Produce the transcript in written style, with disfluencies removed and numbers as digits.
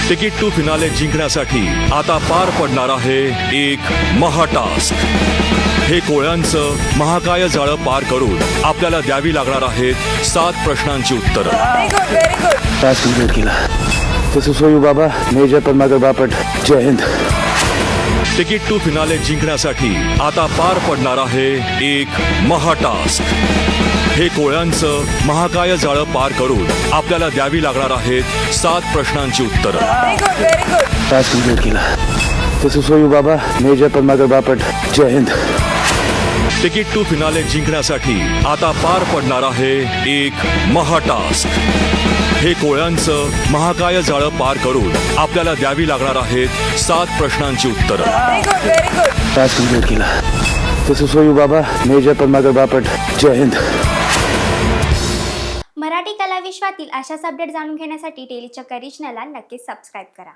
Ticket to finale जिंकण्यासाठी आता पार पडणार आहे एक महाटास्क। हे कोळ्यांचं महाकाय जाळं पार करून आपल्याला द्यावी लागणार आहेत 7 प्रश्नांची उत्तरं। Very good. टास्क कंप्लीट केला। तसं सोयू बाबा, मेजर पद्माकर बापट, जय हिंद। तिकीट टू फिनाले जिंकण्यासाठी आता पार पडणार आहे एक महाटास्क। हे कोळ्यांचं महाकाय जाळं पार करून आपल्याला द्यावी लागणार आहेत 7 प्रश्नांची उत्तरं। Very good. टास्क कंप्लीट केला। तसं सोयू बाबा, मेजर पद्माकर बापट, जय हिंद। तिकीट टू फिनाले जिंकण्यासाठी आता पार पडणार आहे एक महाटास्क। हे कोळ्यांचं महाकाय जाळं पार करून आपल्याला द्यावी लागणार आहेत 7 प्रश्नांची उत्तरं। Very good. टास्क कंप्लीट केला। तसं सोयू बाबा, मेजर पद्माकर बापट, जय हिंद। मराठी कला विश्वातील अशाच अपडेट जाणून घेण्यासाठी डेली चक्कर रिजनला नक्कीच सबस्क्राईब करा।